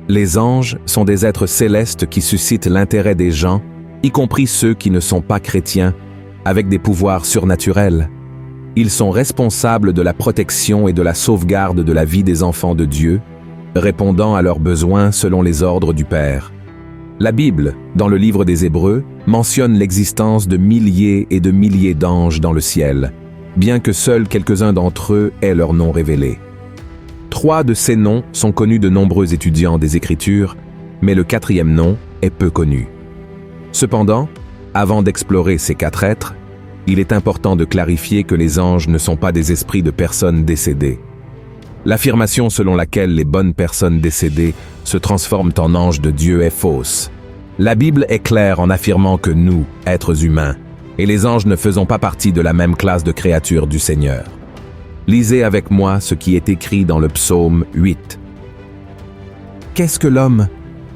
Les anges sont des êtres célestes qui suscitent l'intérêt des gens, y compris ceux qui ne sont pas chrétiens, avec des pouvoirs surnaturels. Ils sont responsables de la protection et de la sauvegarde de la vie des enfants de Dieu, répondant à leurs besoins selon les ordres du Père. La Bible, dans le livre des Hébreux, mentionne l'existence de milliers et de milliers d'anges dans le ciel, bien que seuls quelques-uns d'entre eux aient leur nom révélé. 3 de ces noms sont connus de nombreux étudiants des Écritures, mais le 4e nom est peu connu. Cependant, avant d'explorer ces 4 êtres, il est important de clarifier que les anges ne sont pas des esprits de personnes décédées. L'affirmation selon laquelle les bonnes personnes décédées se transforment en anges de Dieu est fausse. La Bible est claire en affirmant que nous, êtres humains, et les anges ne faisons pas partie de la même classe de créatures du Seigneur. Lisez avec moi ce qui est écrit dans le psaume 8. Qu'est-ce que l'homme,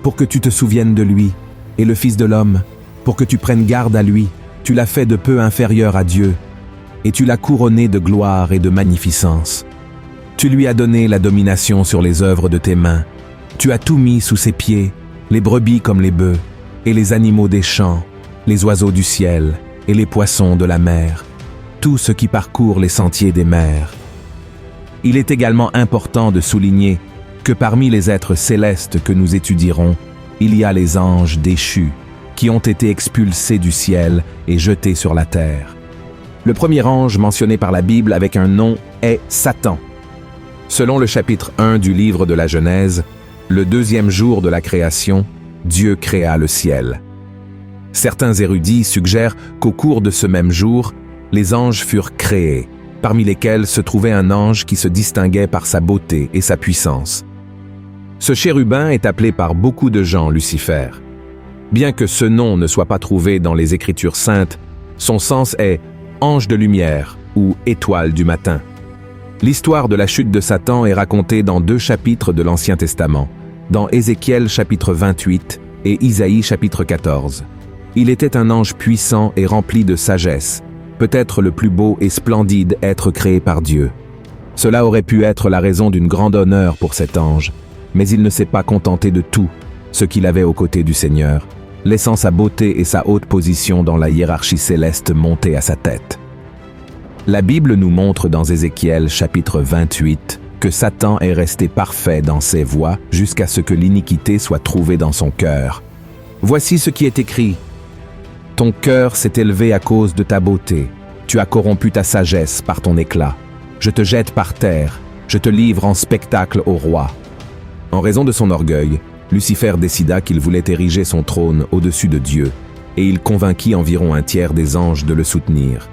pour que tu te souviennes de lui, et le Fils de l'homme, pour que tu prennes garde à lui? Tu l'as fait de peu inférieur à Dieu, et tu l'as couronné de gloire et de magnificence. Tu lui as donné la domination sur les œuvres de tes mains. Tu as tout mis sous ses pieds, les brebis comme les bœufs, et les animaux des champs, les oiseaux du ciel, et les poissons de la mer, tout ce qui parcourt les sentiers des mers. Il est également important de souligner que parmi les êtres célestes que nous étudierons, il y a les anges déchus, qui ont été expulsés du ciel et jetés sur la terre. Le premier ange mentionné par la Bible avec un nom est Satan. Selon le chapitre 1 du livre de la Genèse, le 2e jour de la création, Dieu créa le ciel. Certains érudits suggèrent qu'au cours de ce même jour, les anges furent créés, parmi lesquels se trouvait un ange qui se distinguait par sa beauté et sa puissance. Ce chérubin est appelé par beaucoup de gens Lucifer. Bien que ce nom ne soit pas trouvé dans les Écritures saintes, son sens est « ange de lumière » ou « étoile du matin ». L'histoire de la chute de Satan est racontée dans 2 chapitres de l'Ancien Testament, dans Ézéchiel chapitre 28 et Isaïe chapitre 14. Il était un ange puissant et rempli de sagesse, peut-être le plus beau et splendide être créé par Dieu. Cela aurait pu être la raison d'une grande honneur pour cet ange, mais il ne s'est pas contenté de tout ce qu'il avait aux côtés du Seigneur, laissant sa beauté et sa haute position dans la hiérarchie céleste monter à sa tête. La Bible nous montre dans Ézéchiel chapitre 28 que Satan est resté parfait dans ses voies jusqu'à ce que l'iniquité soit trouvée dans son cœur. Voici ce qui est écrit. Ton cœur s'est élevé à cause de ta beauté. Tu as corrompu ta sagesse par ton éclat. Je te jette par terre. Je te livre en spectacle au roi. En raison de son orgueil, Lucifer décida qu'il voulait ériger son trône au-dessus de Dieu, et il convainquit environ un tiers des anges de le soutenir.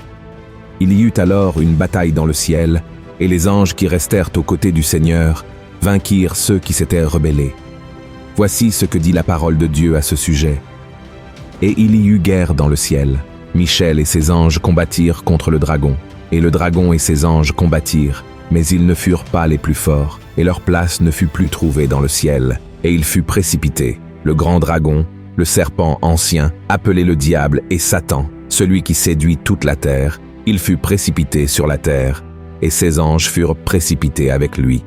Il y eut alors une bataille dans le ciel, et les anges qui restèrent aux côtés du Seigneur vainquirent ceux qui s'étaient rebellés. Voici ce que dit la parole de Dieu à ce sujet. Et il y eut guerre dans le ciel. Michel et ses anges combattirent contre le dragon, et le dragon et ses anges combattirent, mais ils ne furent pas les plus forts, et leur place ne fut plus trouvée dans le ciel, et il fut précipité, le grand dragon, le serpent ancien, appelé le diable et Satan, celui qui séduit toute la terre, il fut précipité sur la terre, et ses anges furent précipités avec lui.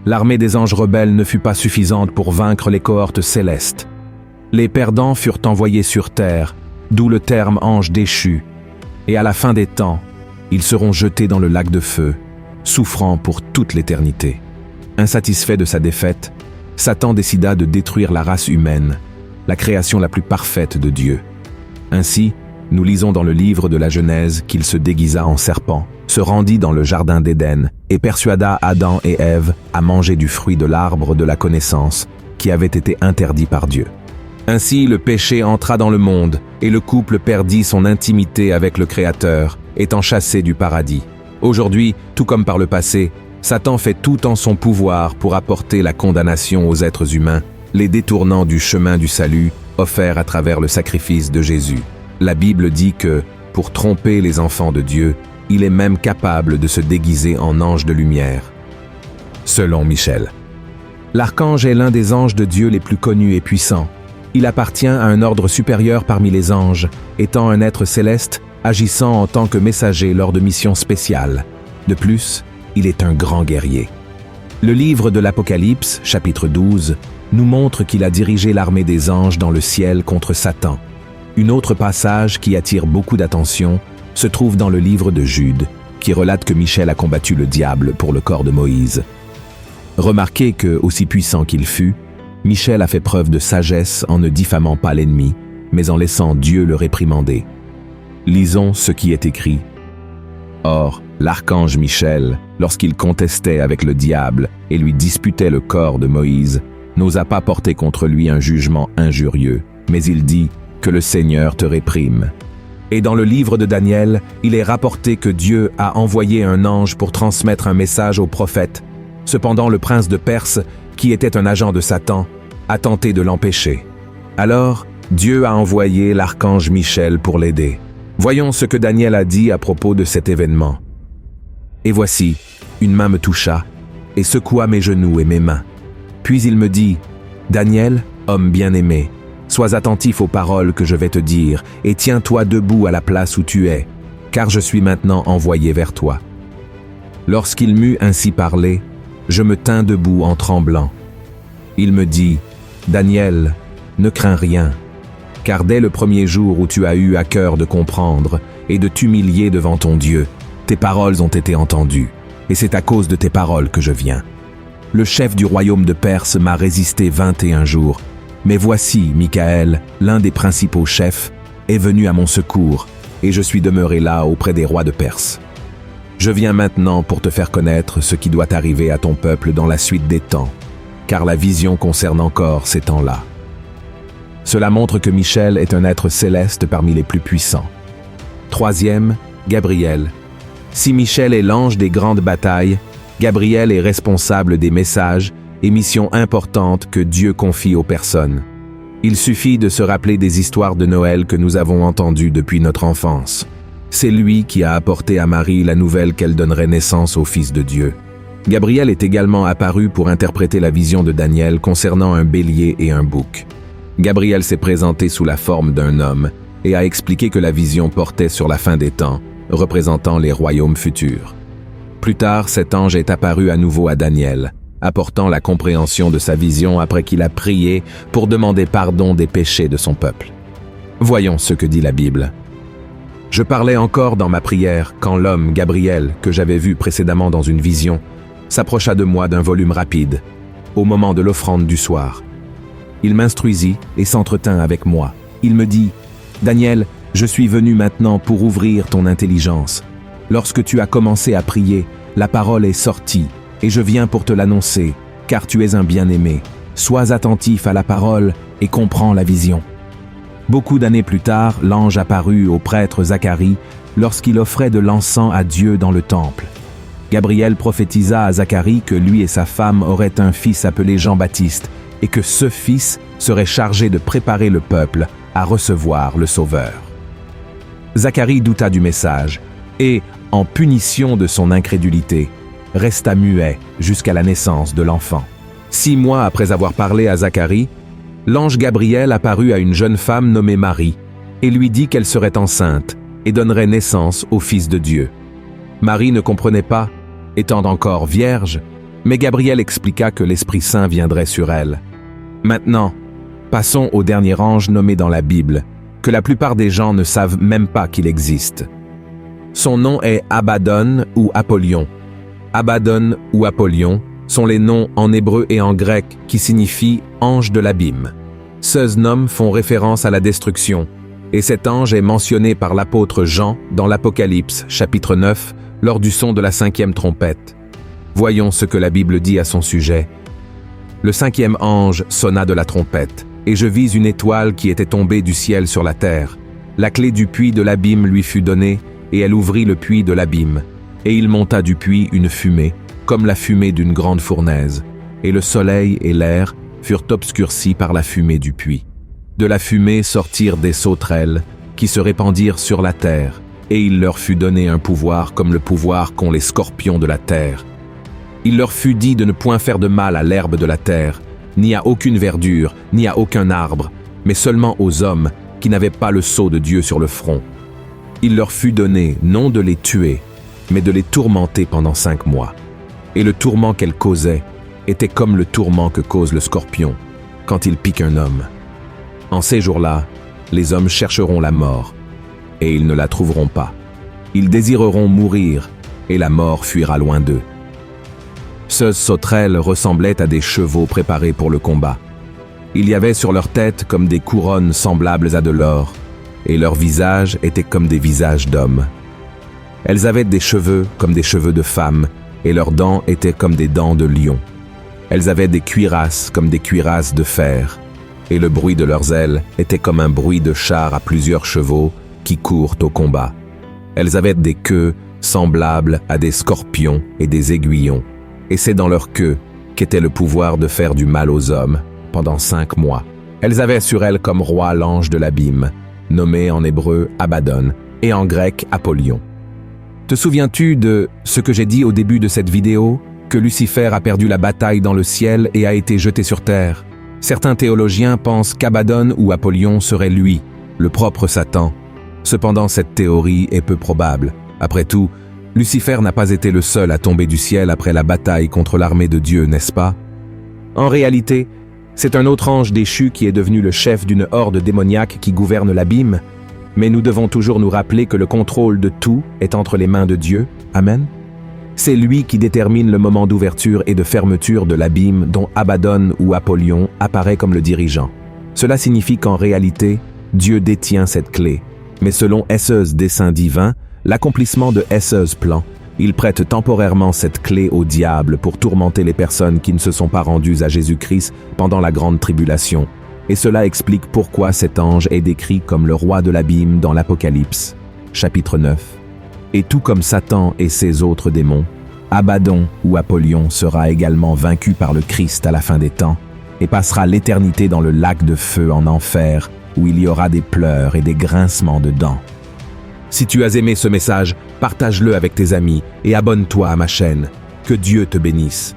L'armée des anges rebelles ne fut pas suffisante pour vaincre les cohortes célestes. Les perdants furent envoyés sur terre, d'où le terme ange déchu, et à la fin des temps, ils seront jetés dans le lac de feu, souffrant pour toute l'éternité. Insatisfait de sa défaite, Satan décida de détruire la race humaine, la création la plus parfaite de Dieu. Ainsi, nous lisons dans le livre de la Genèse qu'il se déguisa en serpent, se rendit dans le jardin d'Éden et persuada Adam et Ève à manger du fruit de l'arbre de la connaissance qui avait été interdit par Dieu. Ainsi, le péché entra dans le monde et le couple perdit son intimité avec le Créateur, étant chassé du paradis. Aujourd'hui, tout comme par le passé, Satan fait tout en son pouvoir pour apporter la condamnation aux êtres humains, les détournant du chemin du salut offert à travers le sacrifice de Jésus. La Bible dit que, pour tromper les enfants de Dieu, il est même capable de se déguiser en ange de lumière. Selon Michel. L'archange est l'un des anges de Dieu les plus connus et puissants. Il appartient à un ordre supérieur parmi les anges, étant un être céleste, agissant en tant que messager lors de missions spéciales. De plus, il est un grand guerrier. Le livre de l'Apocalypse, chapitre 12, nous montre qu'il a dirigé l'armée des anges dans le ciel contre Satan. Un autre passage qui attire beaucoup d'attention se trouve dans le livre de Jude, qui relate que Michel a combattu le diable pour le corps de Moïse. Remarquez que, aussi puissant qu'il fut, Michel a fait preuve de sagesse en ne diffamant pas l'ennemi, mais en laissant Dieu le réprimander. Lisons ce qui est écrit. Or, l'archange Michel, lorsqu'il contestait avec le diable et lui disputait le corps de Moïse, n'osa pas porter contre lui un jugement injurieux, mais il dit que le Seigneur te réprime. Et dans le livre de Daniel, il est rapporté que Dieu a envoyé un ange pour transmettre un message au prophète. Cependant, le prince de Perse, qui était un agent de Satan, a tenté de l'empêcher. Alors, Dieu a envoyé l'archange Michel pour l'aider. Voyons ce que Daniel a dit à propos de cet événement. Et voici, une main me toucha et secoua mes genoux et mes mains. Puis il me dit, « Daniel, homme bien-aimé, sois attentif aux paroles que je vais te dire et tiens-toi debout à la place où tu es, car je suis maintenant envoyé vers toi. » Lorsqu'il m'eut ainsi parlé, je me tins debout en tremblant. Il me dit, « Daniel, ne crains rien, car dès le premier jour où tu as eu à cœur de comprendre et de t'humilier devant ton Dieu, tes paroles ont été entendues, et c'est à cause de tes paroles que je viens. Le chef du royaume de Perse m'a résisté 21 jours, mais voici, Michaël, l'un des principaux chefs, est venu à mon secours, et je suis demeuré là auprès des rois de Perse. Je viens maintenant pour te faire connaître ce qui doit arriver à ton peuple dans la suite des temps, car la vision concerne encore ces temps-là. Cela montre que Michel est un être céleste parmi les plus puissants. Troisième, Gabriel. Si Michel est l'ange des grandes batailles, Gabriel est responsable des messages et missions importantes que Dieu confie aux personnes. Il suffit de se rappeler des histoires de Noël que nous avons entendues depuis notre enfance. C'est lui qui a apporté à Marie la nouvelle qu'elle donnerait naissance au Fils de Dieu. Gabriel est également apparu pour interpréter la vision de Daniel concernant un bélier et un bouc. Gabriel s'est présenté sous la forme d'un homme et a expliqué que la vision portait sur la fin des temps, représentant les royaumes futurs. Plus tard, cet ange est apparu à nouveau à Daniel, apportant la compréhension de sa vision après qu'il a prié pour demander pardon des péchés de son peuple. Voyons ce que dit la Bible. Je parlais encore dans ma prière quand l'homme, Gabriel, que j'avais vu précédemment dans une vision, s'approcha de moi d'un volume rapide, au moment de l'offrande du soir. Il m'instruisit et s'entretint avec moi. Il me dit, « Daniel, je suis venu maintenant pour ouvrir ton intelligence. Lorsque tu as commencé à prier, la parole est sortie, et je viens pour te l'annoncer, car tu es un bien-aimé. Sois attentif à la parole et comprends la vision. » Beaucoup d'années plus tard, l'ange apparut au prêtre Zacharie lorsqu'il offrait de l'encens à Dieu dans le temple. Gabriel prophétisa à Zacharie que lui et sa femme auraient un fils appelé Jean-Baptiste, et que ce fils serait chargé de préparer le peuple à recevoir le Sauveur. Zacharie douta du message et, en punition de son incrédulité, resta muet jusqu'à la naissance de l'enfant. 6 mois après avoir parlé à Zacharie, l'ange Gabriel apparut à une jeune femme nommée Marie et lui dit qu'elle serait enceinte et donnerait naissance au Fils de Dieu. Marie ne comprenait pas, étant encore vierge, mais Gabriel expliqua que l'Esprit Saint viendrait sur elle. Maintenant, passons au dernier ange nommé dans la Bible, que la plupart des gens ne savent même pas qu'il existe. Son nom est Abaddon ou Apollyon. Abaddon ou Apollyon sont les noms en hébreu et en grec qui signifient « ange de l'abîme ». Ces noms font référence à la destruction, et cet ange est mentionné par l'apôtre Jean dans l'Apocalypse, chapitre 9, lors du son de la 5e trompette. Voyons ce que la Bible dit à son sujet. Le 5e ange sonna de la trompette, et je vis une étoile qui était tombée du ciel sur la terre. La clé du puits de l'abîme lui fut donnée, et elle ouvrit le puits de l'abîme. Et il monta du puits une fumée, comme la fumée d'une grande fournaise, et le soleil et l'air furent obscurcis par la fumée du puits. De la fumée sortirent des sauterelles, qui se répandirent sur la terre, et il leur fut donné un pouvoir comme le pouvoir qu'ont les scorpions de la terre. Il leur fut dit de ne point faire de mal à l'herbe de la terre, ni à aucune verdure, ni à aucun arbre, mais seulement aux hommes qui n'avaient pas le sceau de Dieu sur le front. Il leur fut donné non de les tuer, mais de les tourmenter pendant 5 mois. et le tourment qu'elle causait était comme le tourment que cause le scorpion quand il pique un homme. En ces jours-là, les hommes chercheront la mort, et ils ne la trouveront pas. Ils désireront mourir, et la mort fuira loin d'eux. Ces sauterelles ressemblaient à des chevaux préparés pour le combat. Il y avait sur leur tête comme des couronnes semblables à de l'or, et leurs visages étaient comme des visages d'hommes. Elles avaient des cheveux comme des cheveux de femmes, et leurs dents étaient comme des dents de lion. Elles avaient des cuirasses comme des cuirasses de fer, et le bruit de leurs ailes était comme un bruit de chars à plusieurs chevaux qui courent au combat. Elles avaient des queues semblables à des scorpions et des aiguillons, et c'est dans leur queue qu'était le pouvoir de faire du mal aux hommes pendant 5 mois. Elles avaient sur elles comme roi l'ange de l'abîme, nommé en hébreu Abaddon et en grec Apollyon. Te souviens-tu de ce que j'ai dit au début de cette vidéo, que Lucifer a perdu la bataille dans le ciel et a été jeté sur terre? Certains théologiens pensent qu'Abaddon ou Apollyon serait lui, le propre Satan. Cependant, cette théorie est peu probable. Après tout, Lucifer n'a pas été le seul à tomber du ciel après la bataille contre l'armée de Dieu, n'est-ce pas? En réalité, c'est un autre ange déchu qui est devenu le chef d'une horde démoniaque qui gouverne l'abîme, mais nous devons toujours nous rappeler que le contrôle de tout est entre les mains de Dieu. Amen. C'est lui qui détermine le moment d'ouverture et de fermeture de l'abîme dont Abaddon ou Apollyon apparaît comme le dirigeant. Cela signifie qu'en réalité, Dieu détient cette clé, mais selon Esse's dessein divin, l'accomplissement de Esse's plan, il prête temporairement cette clé au diable pour tourmenter les personnes qui ne se sont pas rendues à Jésus-Christ pendant la grande tribulation. Et cela explique pourquoi cet ange est décrit comme le roi de l'abîme dans l'Apocalypse, chapitre 9. Et tout comme Satan et ses autres démons, Abaddon ou Apollyon sera également vaincu par le Christ à la fin des temps et passera l'éternité dans le lac de feu en enfer où il y aura des pleurs et des grincements de dents. Si tu as aimé ce message, partage-le avec tes amis et abonne-toi à ma chaîne. Que Dieu te bénisse.